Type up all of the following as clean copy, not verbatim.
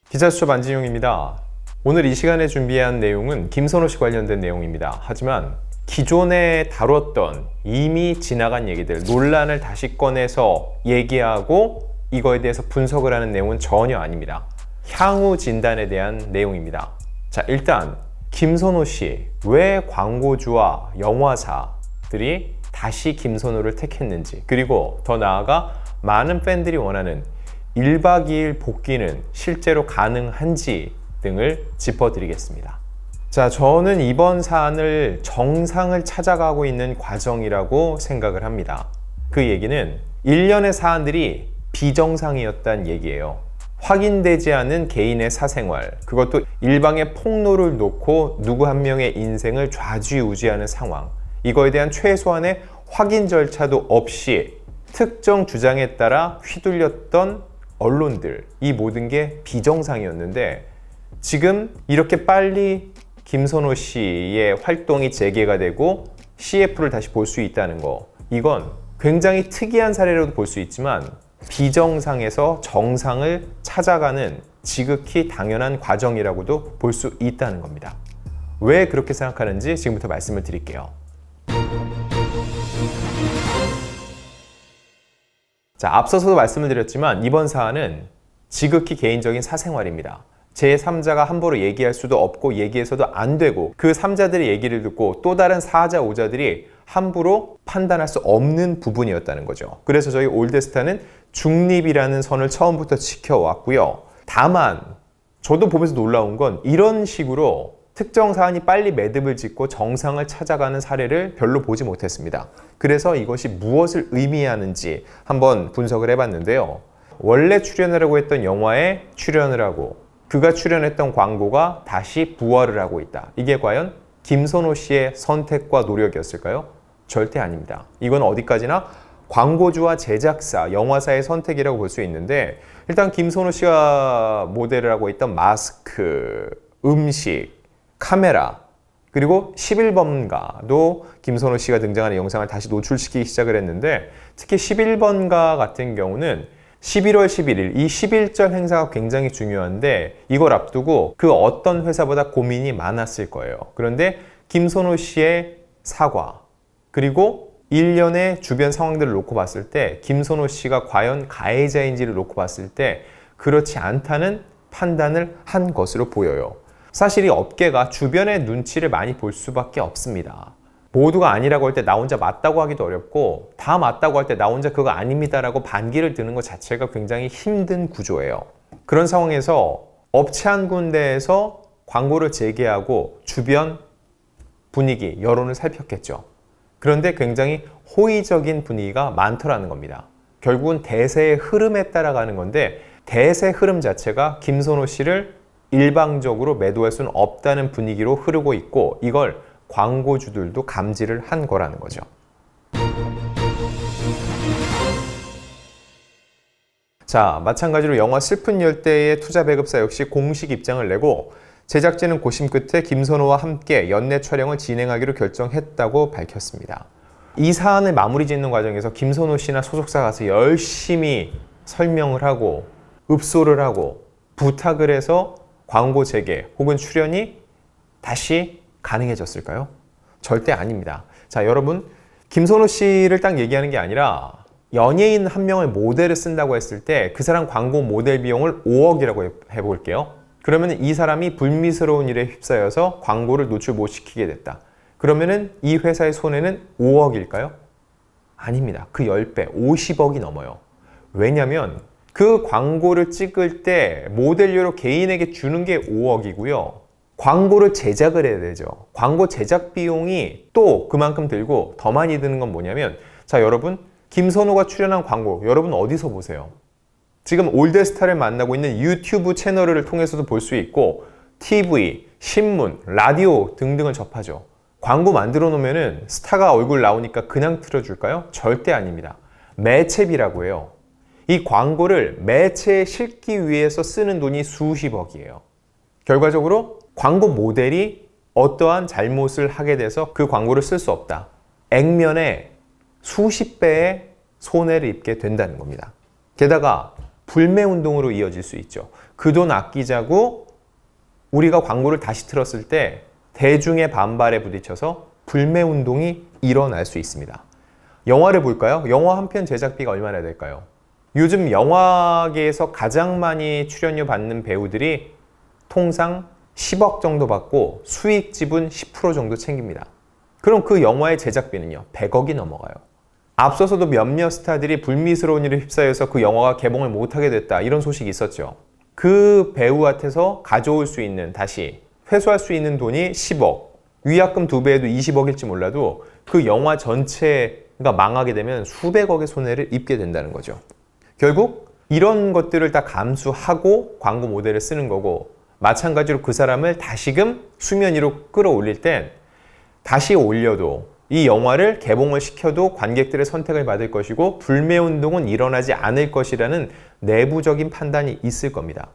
기자수첩 안진용입니다. 오늘 이 시간에 준비한 내용은 김선호 씨 관련된 내용입니다. 하지만 기존에 다뤘던 이미 지나간 얘기들, 논란을 다시 꺼내서 얘기하고 이거에 대해서 분석을 하는 내용은 전혀 아닙니다. 향후 진단에 대한 내용입니다. 자, 일단 김선호 씨, 왜 광고주와 영화사들이 다시 김선호를 택했는지, 그리고 더 나아가 많은 팬들이 원하는 1박 2일 복귀는 실제로 가능한지 등을 짚어드리겠습니다. 자, 저는 이번 사안을 정상을 찾아가고 있는 과정이라고 생각을 합니다. 그 얘기는 일련의 사안들이 비정상이었다는 얘기예요. 확인되지 않은 개인의 사생활, 그것도 일방의 폭로를 놓고 누구 한 명의 인생을 좌지우지하는 상황, 이거에 대한 최소한의 확인 절차도 없이 특정 주장에 따라 휘둘렸던 언론들, 이 모든 게 비정상이었는데 지금 이렇게 빨리 김선호 씨의 활동이 재개가 되고 CF를 다시 볼 수 있다는 거, 이건 굉장히 특이한 사례로도 볼 수 있지만 비정상에서 정상을 찾아가는 지극히 당연한 과정이라고도 볼 수 있다는 겁니다. 왜 그렇게 생각하는지 지금부터 말씀을 드릴게요. 자, 앞서서도 말씀을 드렸지만 이번 사안은 지극히 개인적인 사생활입니다. 제3자가 함부로 얘기할 수도 없고 얘기해서도 안 되고 그 3자들의 얘기를 듣고 또 다른 4자, 5자들이 함부로 판단할 수 없는 부분이었다는 거죠. 그래서 저희 올드스타는 중립이라는 선을 처음부터 지켜왔고요. 다만 저도 보면서 놀라운 건 이런 식으로 특정 사안이 빨리 매듭을 짓고 정상을 찾아가는 사례를 별로 보지 못했습니다. 그래서 이것이 무엇을 의미하는지 한번 분석을 해봤는데요. 원래 출연하려고 했던 영화에 출연을 하고 그가 출연했던 광고가 다시 부활을 하고 있다. 이게 과연 김선호 씨의 선택과 노력이었을까요? 절대 아닙니다. 이건 어디까지나 광고주와 제작사, 영화사의 선택이라고 볼 수 있는데, 일단 김선호 씨가 모델을 하고 있던 마스크, 음식, 카메라, 그리고 11번가도 김선호 씨가 등장하는 영상을 다시 노출시키기 시작을 했는데, 특히 11번가 같은 경우는 11월 11일, 이 11절 행사가 굉장히 중요한데 이걸 앞두고 그 어떤 회사보다 고민이 많았을 거예요. 그런데 김선호 씨의 사과, 그리고 일련의 주변 상황들을 놓고 봤을 때 김선호 씨가 과연 가해자인지를 놓고 봤을 때 그렇지 않다는 판단을 한 것으로 보여요. 사실 이 업계가 주변의 눈치를 많이 볼 수밖에 없습니다. 모두가 아니라고 할 때 나 혼자 맞다고 하기도 어렵고 다 맞다고 할 때 나 혼자 그거 아닙니다라고 반기를 드는 것 자체가 굉장히 힘든 구조예요. 그런 상황에서 업체 한 군데에서 광고를 재개하고 주변 분위기, 여론을 살폈겠죠. 그런데 굉장히 호의적인 분위기가 많더라는 겁니다. 결국은 대세의 흐름에 따라가는 건데 대세 흐름 자체가 김선호 씨를 일방적으로 매도할 수는 없다는 분위기로 흐르고 있고 이걸 광고주들도 감지를 한 거라는 거죠. 자, 마찬가지로 영화 슬픈 열대의 투자 배급사 역시 공식 입장을 내고 제작진은 고심 끝에 김선호와 함께 연내 촬영을 진행하기로 결정했다고 밝혔습니다. 이 사안을 마무리 짓는 과정에서 김선호 씨나 소속사 가서 열심히 설명을 하고 읍소를 하고 부탁을 해서 광고 재개 혹은 출연이 다시 가능해졌을까요? 절대 아닙니다. 자, 여러분, 김선호 씨를 딱 얘기하는 게 아니라 연예인 한 명을 모델을 쓴다고 했을 때 그 사람 광고 모델 비용을 5억이라고 해볼게요. 그러면 이 사람이 불미스러운 일에 휩싸여서 광고를 노출 못 시키게 됐다. 그러면은 이 회사의 손해는 5억일까요? 아닙니다. 그 10배, 50억이 넘어요. 왜냐면 그 광고를 찍을 때 모델료로 개인에게 주는 게 5억이고요. 광고를 제작을 해야 되죠. 광고 제작 비용이 또 그만큼 들고 더 많이 드는 건 뭐냐면, 자, 여러분, 김선호가 출연한 광고 여러분 어디서 보세요? 지금 올드스타를 만나고 있는 유튜브 채널을 통해서도 볼 수 있고 TV, 신문, 라디오 등등을 접하죠. 광고 만들어 놓으면은 스타가 얼굴 나오니까 그냥 틀어줄까요? 절대 아닙니다. 매체비라고 해요. 이 광고를 매체에 실기 위해서 쓰는 돈이 수십억이에요. 결과적으로 광고 모델이 어떠한 잘못을 하게 돼서 그 광고를 쓸 수 없다. 액면에 수십 배의 손해를 입게 된다는 겁니다. 게다가 불매운동으로 이어질 수 있죠. 그 돈 아끼자고 우리가 광고를 다시 틀었을 때 대중의 반발에 부딪혀서 불매운동이 일어날 수 있습니다. 영화를 볼까요? 영화 한 편 제작비가 얼마나 될까요? 요즘 영화계에서 가장 많이 출연료 받는 배우들이 통상 10억 정도 받고 수익 지분 10% 정도 챙깁니다. 그럼 그 영화의 제작비는요, 100억이 넘어가요. 앞서서도 몇몇 스타들이 불미스러운 일에 휩싸여서 그 영화가 개봉을 못하게 됐다, 이런 소식이 있었죠. 그 배우한테서 가져올 수 있는, 다시 회수할 수 있는 돈이 10억, 위약금 2배에도 20억일지 몰라도 그 영화 전체가 망하게 되면 수백억의 손해를 입게 된다는 거죠. 결국 이런 것들을 다 감수하고 광고 모델을 쓰는 거고, 마찬가지로 그 사람을 다시금 수면 위로 끌어올릴 땐 다시 올려도 이 영화를 개봉을 시켜도 관객들의 선택을 받을 것이고 불매운동은 일어나지 않을 것이라는 내부적인 판단이 있을 겁니다.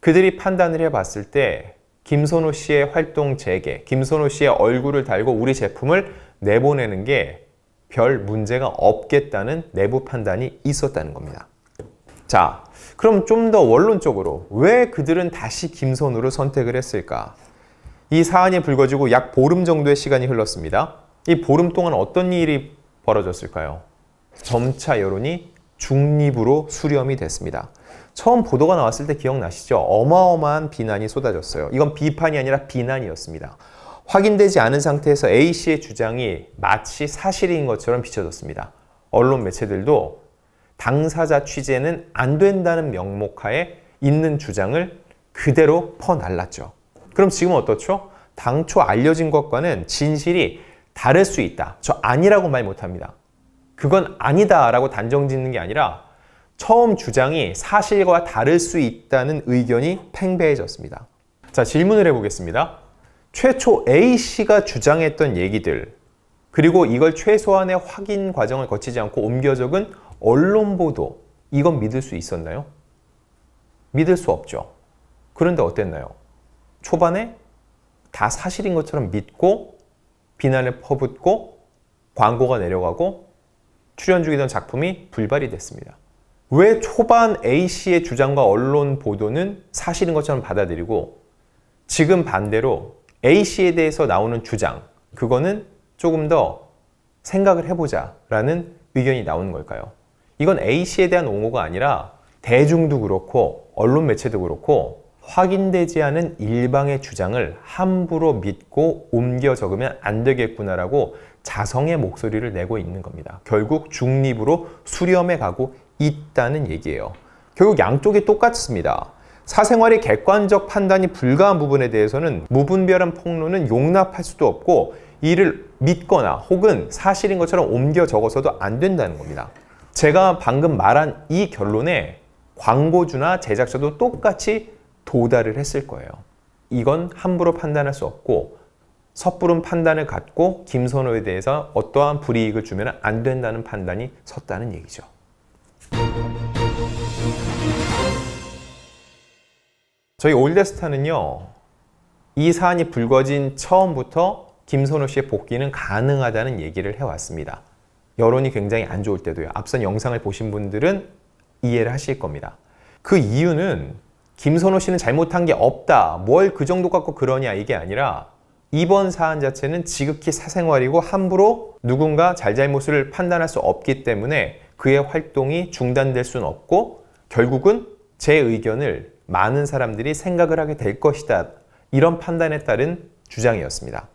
그들이 판단을 해봤을 때 김선호 씨의 활동 재개, 김선호 씨의 얼굴을 달고 우리 제품을 내보내는 게 별 문제가 없겠다는 내부 판단이 있었다는 겁니다. 자, 그럼 좀 더 원론적으로 왜 그들은 다시 김선호를 선택을 했을까? 이 사안이 불거지고 약 보름 정도의 시간이 흘렀습니다. 이 보름 동안 어떤 일이 벌어졌을까요? 점차 여론이 중립으로 수렴이 됐습니다. 처음 보도가 나왔을 때 기억나시죠? 어마어마한 비난이 쏟아졌어요. 이건 비판이 아니라 비난이었습니다. 확인되지 않은 상태에서 A씨의 주장이 마치 사실인 것처럼 비춰졌습니다. 언론 매체들도 당사자 취재는 안 된다는 명목하에 있는 주장을 그대로 퍼날랐죠. 그럼 지금은 어떻죠? 당초 알려진 것과는 진실이 다를 수 있다. 저 아니라고 말 못합니다. 그건 아니다라고 단정짓는 게 아니라 처음 주장이 사실과 다를 수 있다는 의견이 팽배해졌습니다. 자, 질문을 해보겠습니다. 최초 A씨가 주장했던 얘기들, 그리고 이걸 최소한의 확인 과정을 거치지 않고 옮겨 적은 언론 보도, 이건 믿을 수 있었나요? 믿을 수 없죠. 그런데 어땠나요? 초반에 다 사실인 것처럼 믿고 비난을 퍼붓고 광고가 내려가고 출연 중이던 작품이 불발이 됐습니다. 왜 초반 A씨의 주장과 언론 보도는 사실인 것처럼 받아들이고 지금 반대로 A씨에 대해서 나오는 주장, 그거는 조금 더 생각을 해보자 라는 의견이 나오는 걸까요? 이건 A씨에 대한 옹호가 아니라 대중도 그렇고 언론 매체도 그렇고 확인되지 않은 일방의 주장을 함부로 믿고 옮겨 적으면 안 되겠구나라고 자성의 목소리를 내고 있는 겁니다. 결국 중립으로 수렴해 가고 있다는 얘기예요. 결국 양쪽이 똑같습니다. 사생활이 객관적 판단이 불가한 부분에 대해서는 무분별한 폭로는 용납할 수도 없고 이를 믿거나 혹은 사실인 것처럼 옮겨 적어서도 안 된다는 겁니다. 제가 방금 말한 이 결론에 광고주나 제작자도 똑같이 도달을 했을 거예요. 이건 함부로 판단할 수 없고 섣부른 판단을 갖고 김선호에 대해서 어떠한 불이익을 주면 안 된다는 판단이 섰다는 얘기죠. 저희 올드스타는요, 이 사안이 불거진 처음부터 김선호 씨의 복귀는 가능하다는 얘기를 해왔습니다. 여론이 굉장히 안 좋을 때도요. 앞선 영상을 보신 분들은 이해를 하실 겁니다. 그 이유는 김선호 씨는 잘못한 게 없다, 뭘 그 정도 갖고 그러냐, 이게 아니라 이번 사안 자체는 지극히 사생활이고 함부로 누군가 잘잘못을 판단할 수 없기 때문에 그의 활동이 중단될 수는 없고 결국은 제 의견을 많은 사람들이 생각을 하게 될 것이다, 이런 판단에 따른 주장이었습니다.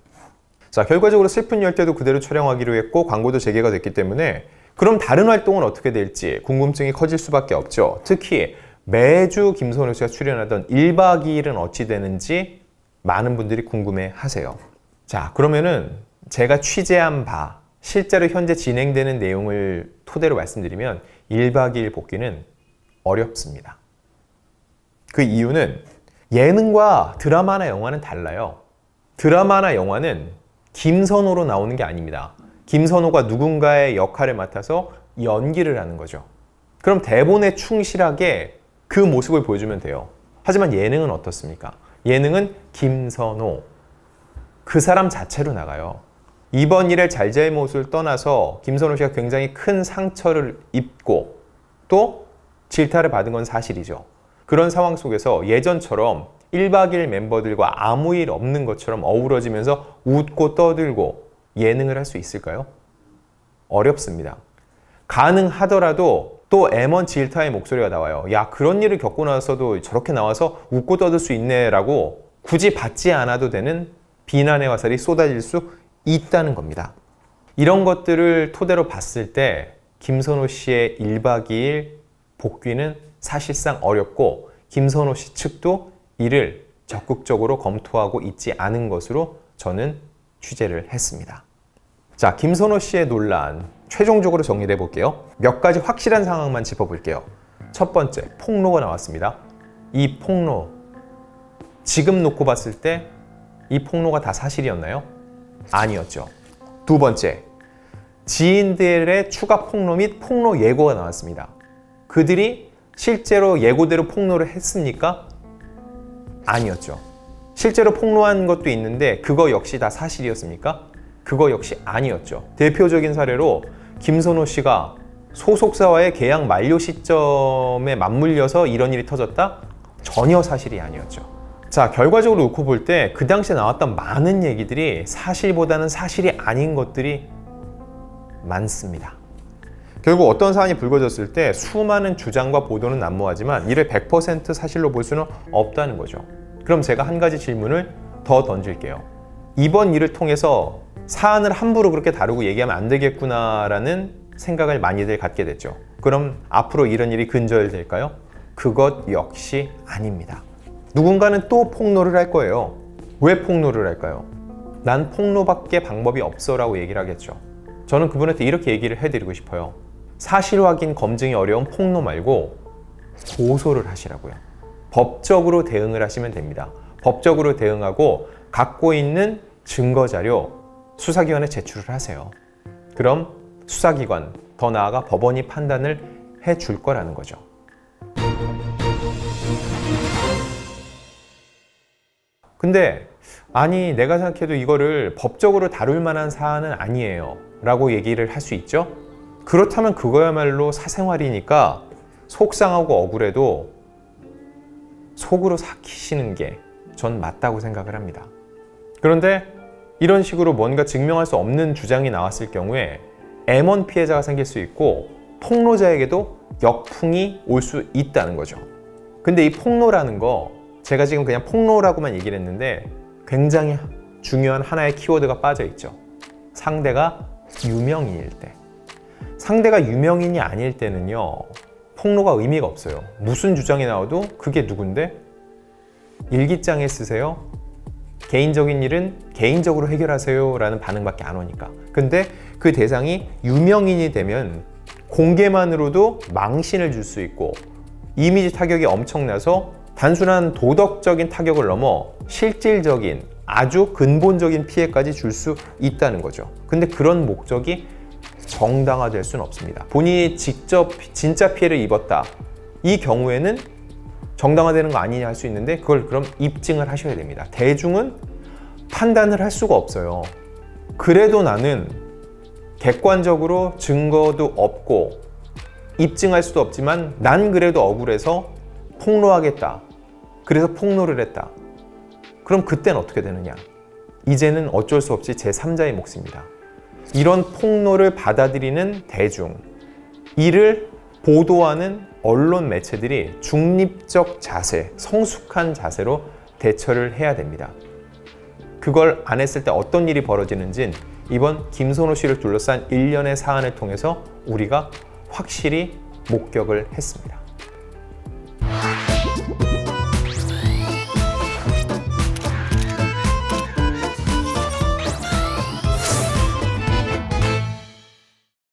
자, 결과적으로 슬픈 열대도 그대로 촬영하기로 했고 광고도 재개가 됐기 때문에 그럼 다른 활동은 어떻게 될지 궁금증이 커질 수밖에 없죠. 특히 매주 김선호 씨가 출연하던 1박 2일은 어찌 되는지 많은 분들이 궁금해 하세요. 자, 그러면은 제가 취재한 바, 실제로 현재 진행되는 내용을 토대로 말씀드리면 1박 2일 복귀는 어렵습니다. 그 이유는 예능과 드라마나 영화는 달라요. 드라마나 영화는 김선호로 나오는 게 아닙니다. 김선호가 누군가의 역할을 맡아서 연기를 하는 거죠. 그럼 대본에 충실하게 그 모습을 보여주면 돼요. 하지만 예능은 어떻습니까? 예능은 김선호, 그 사람 자체로 나가요. 이번 일의 잘잘못을 떠나서 김선호 씨가 굉장히 큰 상처를 입고 또 질타를 받은 건 사실이죠. 그런 상황 속에서 예전처럼 1박 2일 멤버들과 아무 일 없는 것처럼 어우러지면서 웃고 떠들고 예능을 할 수 있을까요? 어렵습니다. 가능하더라도 또 M1 질타의 목소리가 나와요. 야, 그런 일을 겪고 나서도 저렇게 나와서 웃고 떠들 수 있네 라고 굳이 받지 않아도 되는 비난의 화살이 쏟아질 수 있다는 겁니다. 이런 것들을 토대로 봤을 때 김선호 씨의 1박 2일 복귀는 사실상 어렵고 김선호 씨 측도 이를 적극적으로 검토하고 있지 않은 것으로 저는 취재를 했습니다. 자, 김선호 씨의 논란 최종적으로 정리해 볼게요. 몇 가지 확실한 상황만 짚어볼게요. 첫 번째, 폭로가 나왔습니다. 이 폭로, 지금 놓고 봤을 때 이 폭로가 다 사실이었나요? 아니었죠. 두 번째, 지인들의 추가 폭로 및 폭로 예고가 나왔습니다. 그들이 실제로 예고대로 폭로를 했습니까? 아니었죠. 실제로 폭로한 것도 있는데 그거 역시 다 사실이었습니까? 그거 역시 아니었죠. 대표적인 사례로 김선호 씨가 소속사와의 계약 만료 시점에 맞물려서 이런 일이 터졌다? 전혀 사실이 아니었죠. 자, 결과적으로 놓고 볼 때 그 당시에 나왔던 많은 얘기들이 사실보다는 사실이 아닌 것들이 많습니다. 결국 어떤 사안이 불거졌을 때 수많은 주장과 보도는 난무하지만 이를 100% 사실로 볼 수는 없다는 거죠. 그럼 제가 한 가지 질문을 더 던질게요. 이번 일을 통해서 사안을 함부로 그렇게 다루고 얘기하면 안 되겠구나라는 생각을 많이들 갖게 됐죠. 그럼 앞으로 이런 일이 근절될까요? 그것 역시 아닙니다. 누군가는 또 폭로를 할 거예요. 왜 폭로를 할까요? 난 폭로밖에 방법이 없어 라고 얘기를 하겠죠. 저는 그분한테 이렇게 얘기를 해드리고 싶어요. 사실 확인 검증이 어려운 폭로 말고 고소를 하시라고요. 법적으로 대응을 하시면 됩니다. 법적으로 대응하고 갖고 있는 증거 자료 수사기관에 제출을 하세요. 그럼 수사기관, 더 나아가 법원이 판단을 해줄 거라는 거죠. 근데 아니, 내가 생각해도 이거를 법적으로 다룰 만한 사안은 아니에요 라고 얘기를 할 수 있죠. 그렇다면 그거야말로 사생활이니까 속상하고 억울해도 속으로 삭히시는 게 전 맞다고 생각을 합니다. 그런데 이런 식으로 뭔가 증명할 수 없는 주장이 나왔을 경우에 M1 피해자가 생길 수 있고 폭로자에게도 역풍이 올 수 있다는 거죠. 근데 이 폭로라는 거, 제가 지금 그냥 폭로라고만 얘기를 했는데 굉장히 중요한 하나의 키워드가 빠져 있죠. 상대가 유명인일 때. 상대가 유명인이 아닐 때는요, 폭로가 의미가 없어요. 무슨 주장이 나와도 그게 누군데? 일기장에 쓰세요? 개인적인 일은 개인적으로 해결하세요 라는 반응밖에 안 오니까. 근데 그 대상이 유명인이 되면 공개만으로도 망신을 줄 수 있고 이미지 타격이 엄청나서 단순한 도덕적인 타격을 넘어 실질적인 아주 근본적인 피해까지 줄 수 있다는 거죠. 근데 그런 목적이 정당화될 수는 없습니다. 본인이 직접 진짜 피해를 입었다, 이 경우에는 정당화되는 거 아니냐 할 수 있는데 그걸 그럼 입증을 하셔야 됩니다. 대중은 판단을 할 수가 없어요. 그래도 나는 객관적으로 증거도 없고 입증할 수도 없지만 난 그래도 억울해서 폭로하겠다. 그래서 폭로를 했다. 그럼 그땐 어떻게 되느냐? 이제는 어쩔 수 없이 제3자의 몫입니다. 이런 폭로를 받아들이는 대중, 이를 보도하는 언론 매체들이 중립적 자세, 성숙한 자세로 대처를 해야 됩니다. 그걸 안 했을 때 어떤 일이 벌어지는지는 이번 김선호 씨를 둘러싼 일련의 사안을 통해서 우리가 확실히 목격을 했습니다.